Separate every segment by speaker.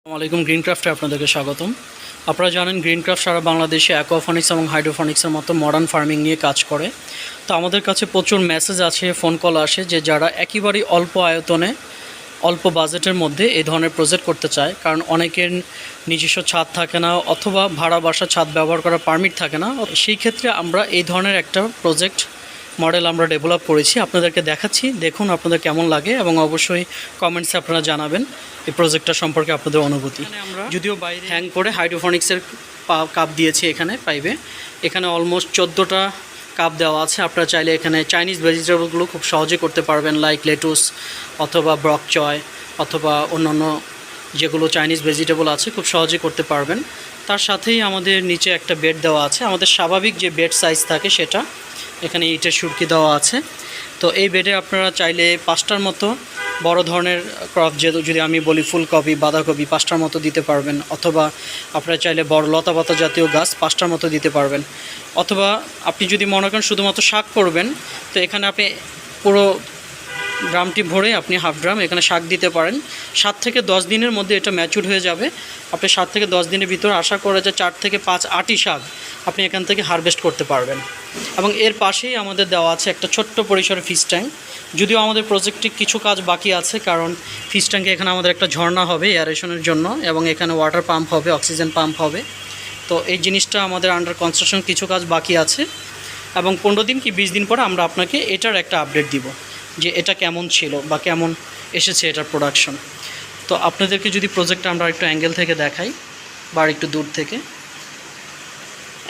Speaker 1: আসসালামাইকুম গ্রিনক্রাফটে আপনাদেরকে স্বাগতম। আপনারা জানেন গ্রিনক্রাফট সারা বাংলাদেশে অ্যাকোয়াফনিক্স এবং হাইড্রোফনিক্সের মতো মডার্ন ফার্মিং নিয়ে কাজ করে। তো আমাদের কাছে প্রচুর মেসেজ আছে, ফোন কল আসে যে যারা একেবারেই অল্প আয়তনে অল্প বাজেটের মধ্যে এই ধরনের প্রজেক্ট করতে চায়, কারণ অনেকের নিজস্ব ছাদ থাকে না অথবা ভাড়া বাসা ছাদ ব্যবহার করার পারমিট থাকে না। সেই ক্ষেত্রে আমরা এই ধরনের একটা প্রজেক্ট মডেল আমরা ডেভেলপ করেছি, আপনাদেরকে দেখাচ্ছি, দেখুন আপনাদের কেমন লাগে এবং অবশ্যই কমেন্টসে আপনারা জানাবেন এই প্রজেক্টটা সম্পর্কে আপনাদের অনুভূতি। আমরা যদিও বাইরে হ্যাং করে হাইড্রোফনিক্সের কাপ দিয়েছি এখানে পাইবে, এখানে অলমোস্ট 14টা কাপ দেওয়া আছে। আপনারা চাইলে এখানে চাইনিজ ভেজিটেবলগুলো খুব সহজে করতে পারবেন, লাইক লেটুস অথবা ব্রক চয় অথবা অন্যান্য যেগুলো চাইনিজ ভেজিটেবল আছে খুব সহজে করতে পারবেন। তার সাথেই আমাদের নিচে একটা বেড দেওয়া আছে, আমাদের স্বাভাবিক যে বেড সাইজ থাকে সেটা, এখানে ইটের সুরকি দেওয়া আছে। তো এই বেডে আপনারা চাইলে 5টার মতো বড় ধরনের ক্রপ, যদি আমি বলি ফুলকপি বাঁধাকপি 5টার মতো দিতে পারবেন, অথবা আপনারা চাইলে বড় লতাপাতা জাতীয় গাছ 5টার মতো দিতে পারবেন, অথবা আপনি যদি মনে করেন শুধুমাত্র শাক করবেন তো এখানে আপনি পুরো ড্রামটি ভরে আপনি হাফ ড্রাম এখানে শাক দিতে পারেন। 7 থেকে 10 দিনের মধ্যে এটা ম্যাচুর হয়ে যাবে। আপনি 7 থেকে 10 দিনের ভিতরে আশা করা যায় 4 থেকে 5 আটি শাক আপনি এখান থেকে হারভেস্ট করতে পারবেন। এবং এর পাশেই আমাদের দেওয়া আছে একটা ছোট্ট পরিসরে ফিশ ট্যাঙ্ক। যদিও আমাদের প্রজেক্টে কিছু কাজ বাকি আছে, কারণ ফিশ ট্যাঙ্কে এখানে আমাদের একটা ঝর্ণা হবে এয়ারেশনের জন্য, এবং এখানে ওয়াটার পাম্প হবে, অক্সিজেন পাম্প হবে। তো এই জিনিসটা আমাদের আন্ডার কনস্ট্রাকশন কিছু কাজ বাকি আছে, এবং 15 দিন কি 20 দিন পরে আমরা আপনাকে এটার একটা আপডেট দিব যে এটা কেমন ছিল বা কেমন এসেছে এটার প্রোডাকশন। তো আপনাদেরকে যদি প্রজেক্টটা আমরা একটু অ্যাঙ্গেল থেকে দেখাই বা একটু দূর থেকে,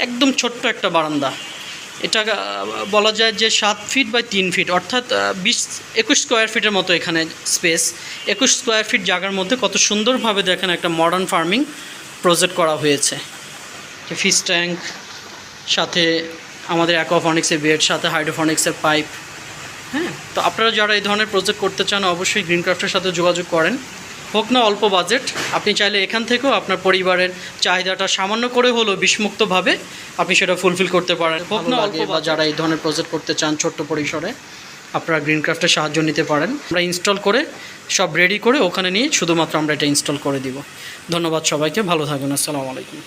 Speaker 1: একদম ছোট্ট একটা বারান্দা। এটা বলা যায় যে 7 ফিট বাই 3 ফিট, অর্থাৎ 21 স্কোয়ার ফিটের মতো এখানে স্পেস। 21 স্কোয়ার ফিট জায়গার মধ্যে কত সুন্দরভাবে দেখেন একটা মডার্ন ফার্মিং প্রজেক্ট করা হয়েছে। ফিশ ট্যাঙ্ক, সাথে আমাদের অ্যাকোয়াফনিক্সের বেড, সাথে হাইড্রোফনিক্সের পাইপ। হ্যাঁ, তো আপনারা যারা এই ধরনের প্রজেক্ট করতে চান অবশ্যই গ্রিনক্রাফটের সাথে যোগাযোগ করেন। হোক না অল্প বাজেট, আপনি চাইলে এখান থেকেও আপনার পরিবারের চাহিদাটা সামান্য করে হলেও বিষমুক্তভাবে আপনি সেটা ফুলফিল করতে পারেন। হোক না অল্প, বা যারা এই ধরনের প্রজেক্ট করতে চান ছোট্ট পরিসরে, আপনারা গ্রিনক্রাফটের সাহায্য নিতে পারেন। আমরা ইনস্টল করে সব রেডি করে ওখানে নিয়ে শুধুমাত্র আমরা এটা ইনস্টল করে দিব। ধন্যবাদ সবাইকে, ভালো থাকবেন, আসসালামু আলাইকুম।